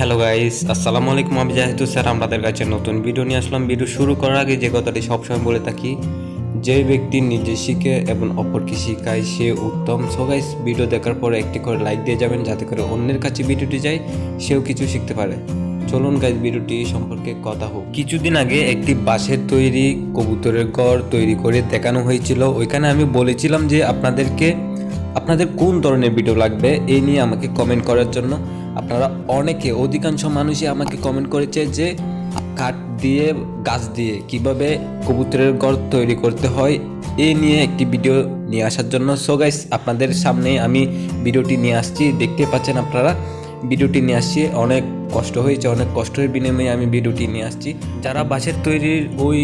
Hello guys, আসসালামু আলাইকুম। আমি জাহিদু স্যার আপনাদের কাছে নতুন ভিডিও নিয়ে আসলাম। ভিডিও শুরু করার আগে যে কথাটি সবসময় বলে থাকি, যে ব্যক্তি নিজে শিখে এবং অপরকে শিখায় সে উত্তম। সো গাইস, ভিডিও দেখার পরে একটি করে লাইক দিয়ে যাবেন যাতে করে অন্যের কাছে ভিডিওটি যায়, সেও কিছু শিখতে পারে। চলুন গাইস, ভিডিওটি সম্পর্কে কথা হোক। কিছুদিন আগে একটি বাঁশের তৈরি কবুতরের ঘর তৈরি করে দেখানো হয়েছিল। ওইখানে আমি বলেছিলাম যে আপনাদের কোন ধরনের ভিডিও লাগবে এই নিয়ে আমাকে কমেন্ট করার জন্য। আপনারা অধিকাংশ মানুষই আমাকে কমেন্ট করেছে যে কাঠ দিয়ে গাছ দিয়ে কিভাবে কবুতরের ঘর তৈরি করতে হয় এই নিয়ে একটি ভিডিও নিয়ে আসার জন্য। সো গাইস, আপনাদের সামনে আমি ভিডিওটি নিয়ে আসছি, দেখতে পাচ্ছেন আপনারা ভিডিওটি নিয়ে আসছি। অনেক কষ্ট হয়েছে, অনেক কষ্টের বিনিময়ে আমি ভিডিওটি নিয়ে আসছি। যারা বাঁশের তৈরির ওই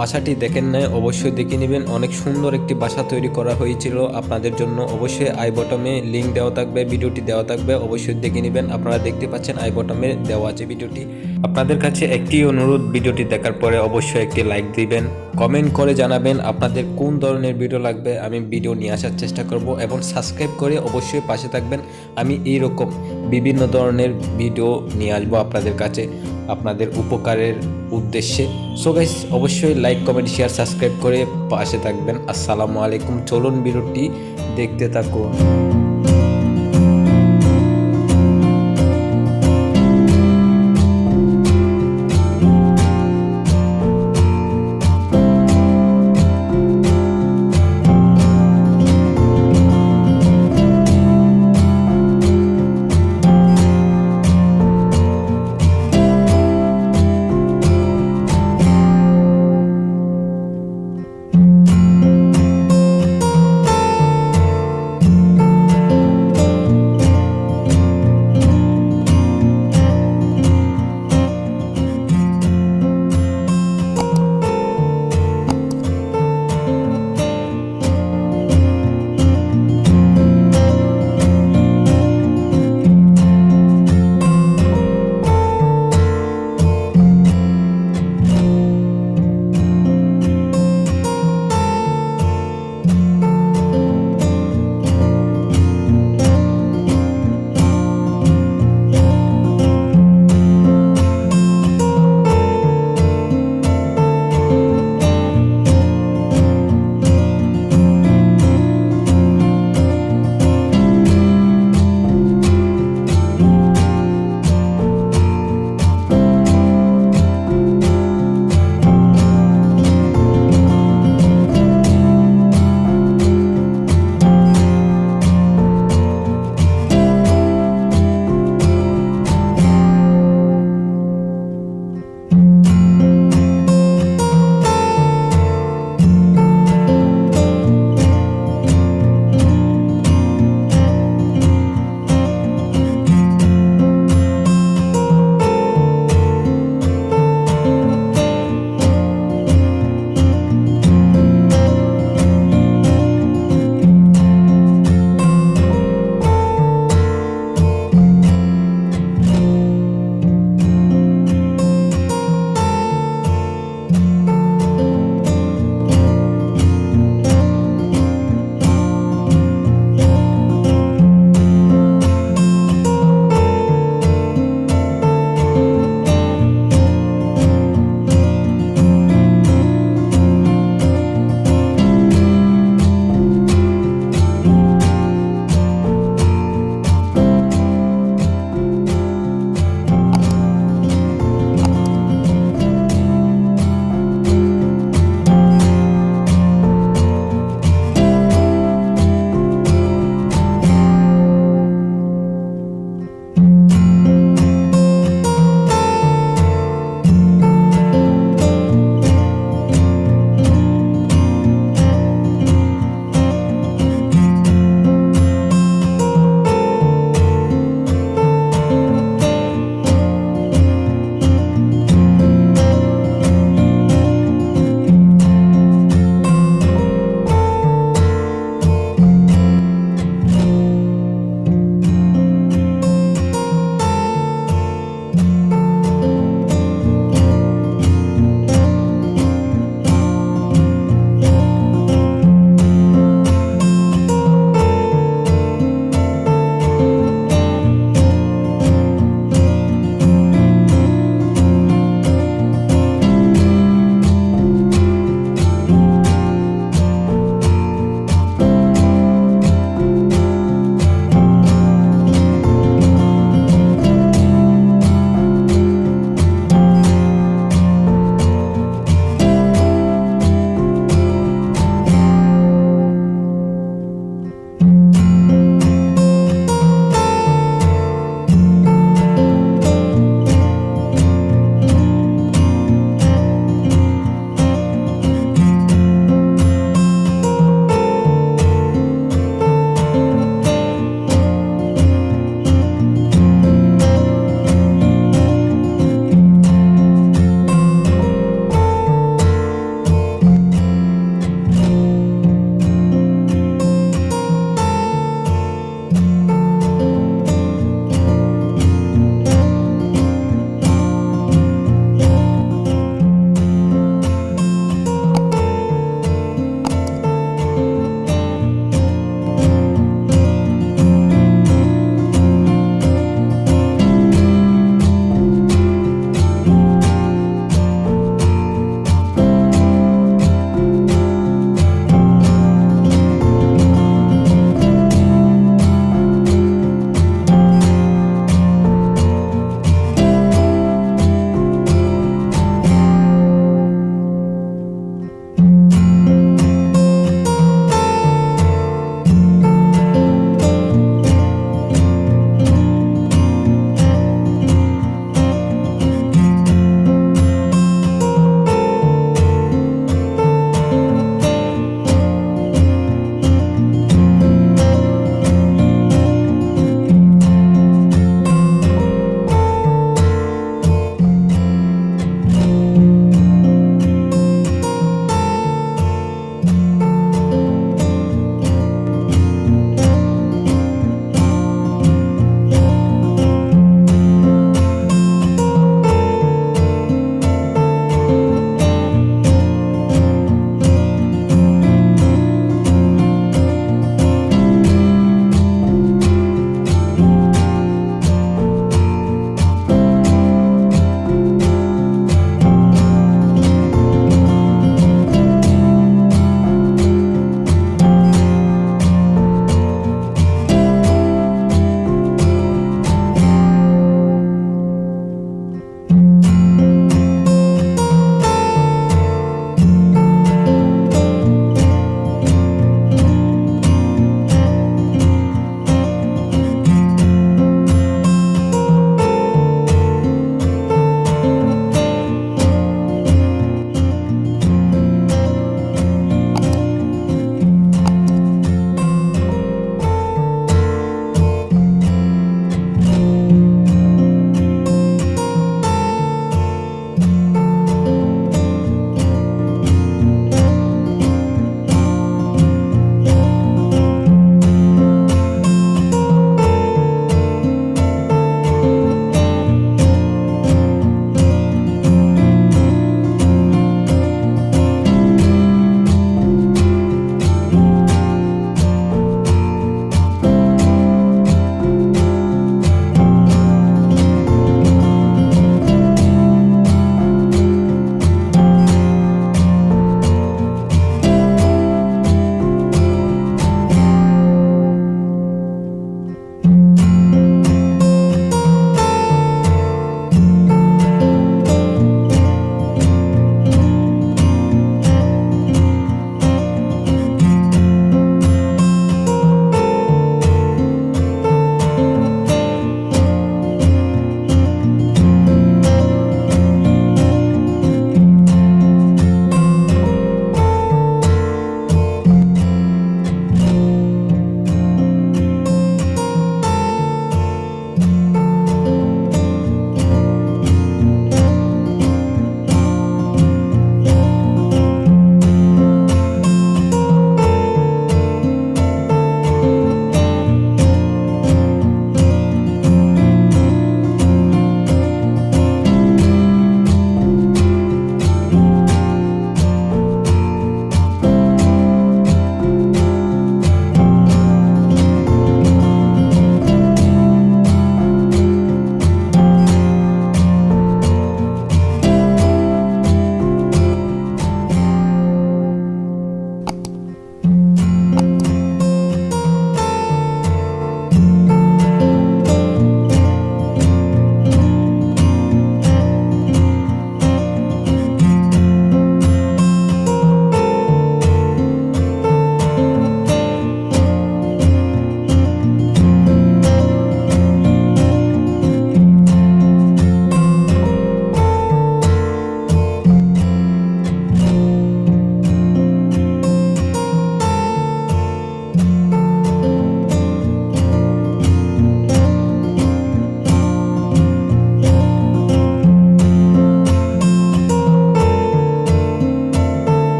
বাসাটি দেখেন নাই অবশ্যই দেখে নেবেন। অনেক সুন্দর একটি বাসা তৈরি করা হয়েছিল আপনাদের জন্য। অবশ্যই আই বটমে লিঙ্ক দেওয়া থাকবে, ভিডিওটি দেওয়া থাকবে, অবশ্যই দেখে নেবেন। আপনারা দেখতে পাচ্ছেন আই বটমে দেওয়া আছে ভিডিওটি। আপনাদের কাছে একটি অনুরোধ, ভিডিওটি দেখার পরে অবশ্যই একটি লাইক দিবেন, কমেন্ট করে জানাবেন আপনাদের কোন ধরনের ভিডিও লাগবে। আমি ভিডিও নিয়ে আসার চেষ্টা করব এবং সাবস্ক্রাইব করে অবশ্যই পাশে থাকবেন। আমি এইরকম বিভিন্ন ধরনের ভিডিও নিয়ে আসবো আপনাদের কাছে আপনাদের উপকারের উদ্দেশ্যে। সো গাইস, অবশ্যই লাইক, কমেন্ট, শেয়ার, সাবস্ক্রাইব করে পাশে থাকবেন। আসসালামু আলাইকুম। চলুন ভিডিওটি দেখতে থাকুন।